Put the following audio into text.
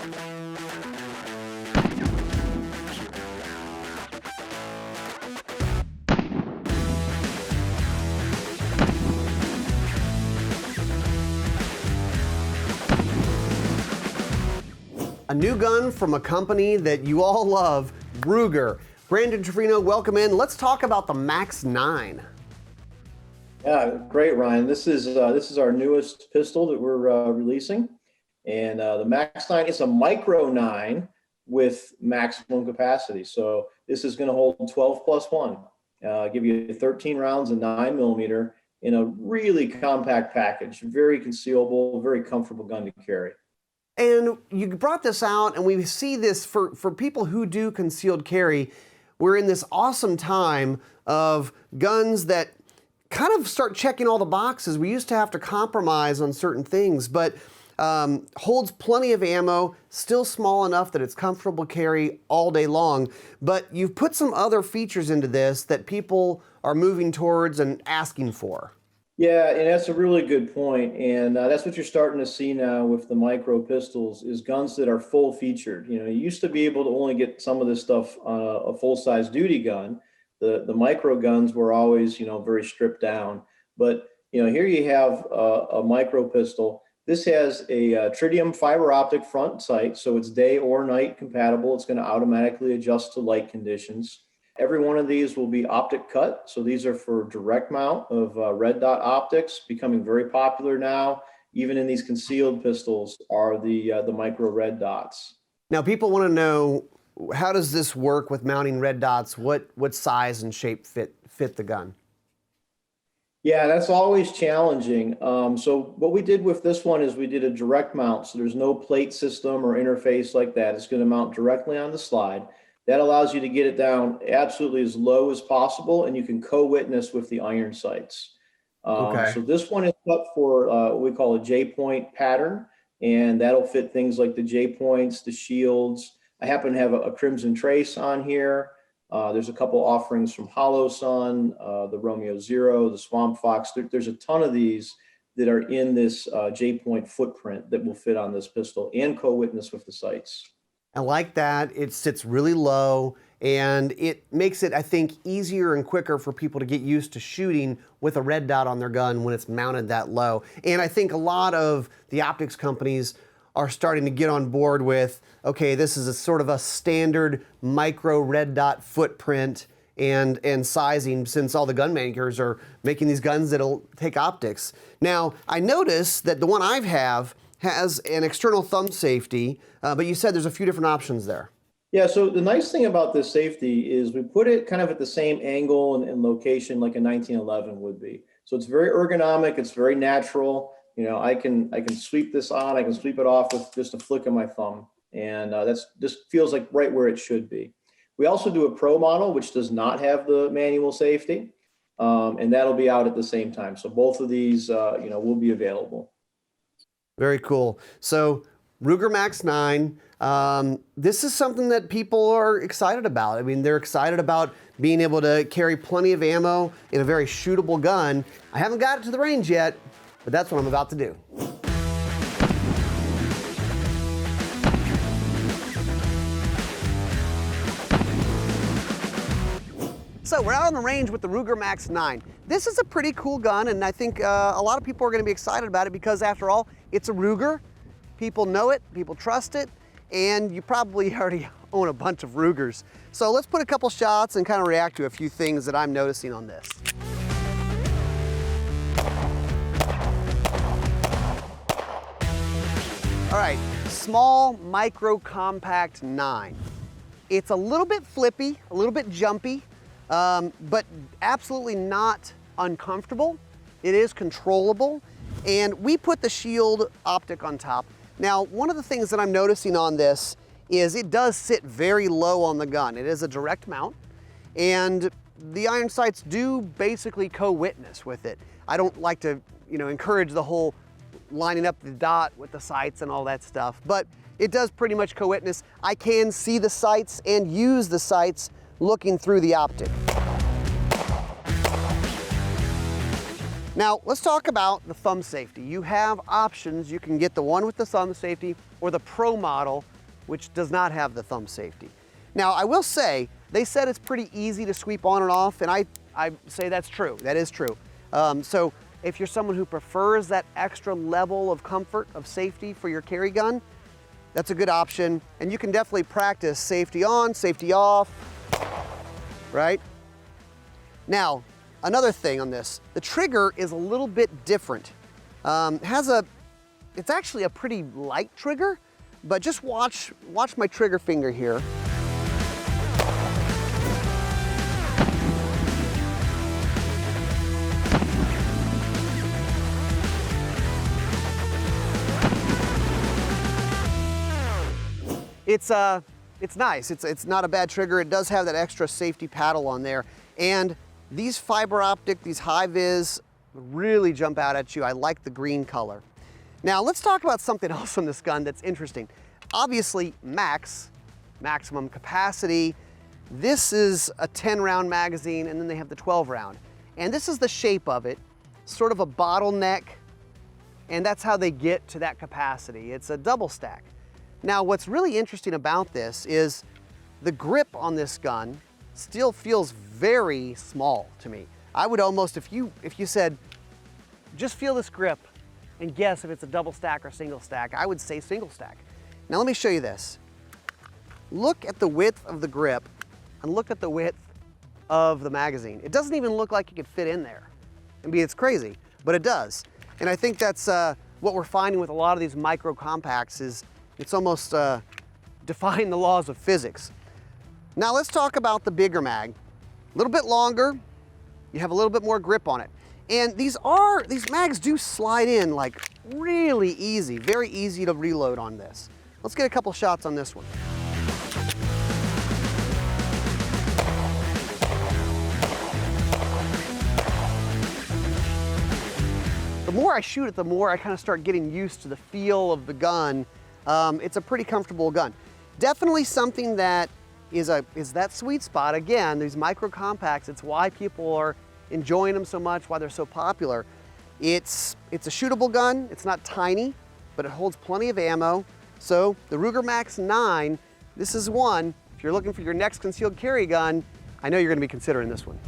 A new gun from a company that you all love, Ruger. Brandon Trevino, welcome in. Let's talk about the MAX-9. Yeah, great, Ryan. This is our newest pistol that we're releasing, and the MAX-9 is a micro 9 with maximum capacity. So this is going to hold 12 plus 1, give you 13 rounds of 9mm in a really compact package. Very concealable, very comfortable gun to carry. And you brought this out, and we see this for people who do concealed carry. We're in this awesome time of guns that kind of start checking all the boxes. We used to have to compromise on certain things, but holds plenty of ammo, still small enough that it's comfortable to carry all day long. But you've put some other features into this that people are moving towards and asking for. Yeah, and that's a really good point, and that's what you're starting to see now with the micro pistols, is guns that are full featured. You know, you used to be able to only get some of this stuff on a full-size duty gun. The micro guns were always, you know, very stripped down. But, you know, here you have a micro pistol. This has a tritium fiber optic front sight, so it's day or night compatible. It's going to automatically adjust to light conditions. Every one of these will be optic cut. So these are for direct mount of red dot optics, becoming very popular now. Even in these concealed pistols are the micro red dots. Now people want to know, how does this work with mounting red dots? What size and shape fit the gun? Yeah, that's always challenging. So what we did with this one is we did a direct mount. So there's no plate system or interface like that. It's going to mount directly on the slide. That allows you to get it down absolutely as low as possible, and you can co-witness with the iron sights. Okay. So this one is cut for what we call a J-point pattern, and that'll fit things like the J-points, the shields. I happen to have a Crimson Trace on here. There's a couple offerings from Hollow Sun, the Romeo Zero, the Swamp Fox. There's a ton of these that are in this J-point footprint that will fit on this pistol and co-witness with the sights. I like that. It sits really low, and it makes it, I think, easier and quicker for people to get used to shooting with a red dot on their gun when it's mounted that low. And I think a lot of the optics companies are starting to get on board with, okay, this is a sort of a standard micro red dot footprint and sizing, since all the gun makers are making these guns that'll take optics. Now, I notice that the one I have has an external thumb safety, but you said there's a few different options there. Yeah, so the nice thing about this safety is we put it kind of at the same angle and location like a 1911 would be. So it's very ergonomic, it's very natural. You know, I can sweep this on, I can sweep it off with just a flick of my thumb. And that's just feels like right where it should be. We also do a Pro model, which does not have the manual safety, and that'll be out at the same time. So both of these, you know, will be available. Very cool. So Ruger MAX-9, this is something that people are excited about. I mean, they're excited about being able to carry plenty of ammo in a very shootable gun. I haven't got it to the range yet, but that's what I'm about to do. So we're out on the range with the Ruger MAX-9. This is a pretty cool gun, and I think a lot of people are going to be excited about it because, after all, it's a Ruger. People know it, people trust it, and you probably already own a bunch of Rugers. So let's put a couple shots and kind of react to a few things that I'm noticing on this. All right, small, micro, compact 9. It's a little bit flippy, a little bit jumpy, but absolutely not uncomfortable. It is controllable, and we put the shield optic on top. Now, one of the things that I'm noticing on this is it does sit very low on the gun. It is a direct mount, and the iron sights do basically co-witness with it. I don't like to, encourage the whole lining up the dot with the sights and all that stuff, but it does pretty much co-witness. I can see the sights and use the sights looking through the optic. Now, let's talk about the thumb safety. You have options. You can get the one with the thumb safety or the Pro model which does not have the thumb safety. Now, I will say, they said it's pretty easy to sweep on and off, and I say that's true. That is true. So if you're someone who prefers that extra level of comfort, of safety for your carry gun, that's a good option. And you can definitely practice safety on, safety off, right? Now, another thing on this, the trigger is a little bit different. It's actually a pretty light trigger, but just watch my trigger finger here. It's nice. It's not a bad trigger. It does have that extra safety paddle on there. And these fiber optic, these high vis really jump out at you. I like the green color. Now let's talk about something else on this gun that's interesting. Obviously, maximum capacity. This is a 10 round magazine, and then they have the 12 round. And this is the shape of it, sort of a bottleneck. And that's how they get to that capacity. It's a double stack. Now, what's really interesting about this is the grip on this gun still feels very small to me. I would almost, if you said, just feel this grip and guess if it's a double stack or single stack, I would say single stack. Now let me show you this. Look at the width of the grip and look at the width of the magazine. It doesn't even look like it could fit in there. I mean, it's crazy, but it does. And I think that's what we're finding with a lot of these micro compacts is it's almost defying the laws of physics. Now let's talk about the bigger mag. A little bit longer, you have a little bit more grip on it. And these mags do slide in like really easy, very easy to reload on this. Let's get a couple shots on this one. The more I shoot it, the more I kind of start getting used to the feel of the gun. It's a pretty comfortable gun. Definitely something that is that sweet spot. Again, these micro compacts, it's why people are enjoying them so much, why they're so popular. It's a shootable gun. It's not tiny, but it holds plenty of ammo. So the Ruger MAX-9, this is one, if you're looking for your next concealed carry gun, I know you're gonna be considering this one.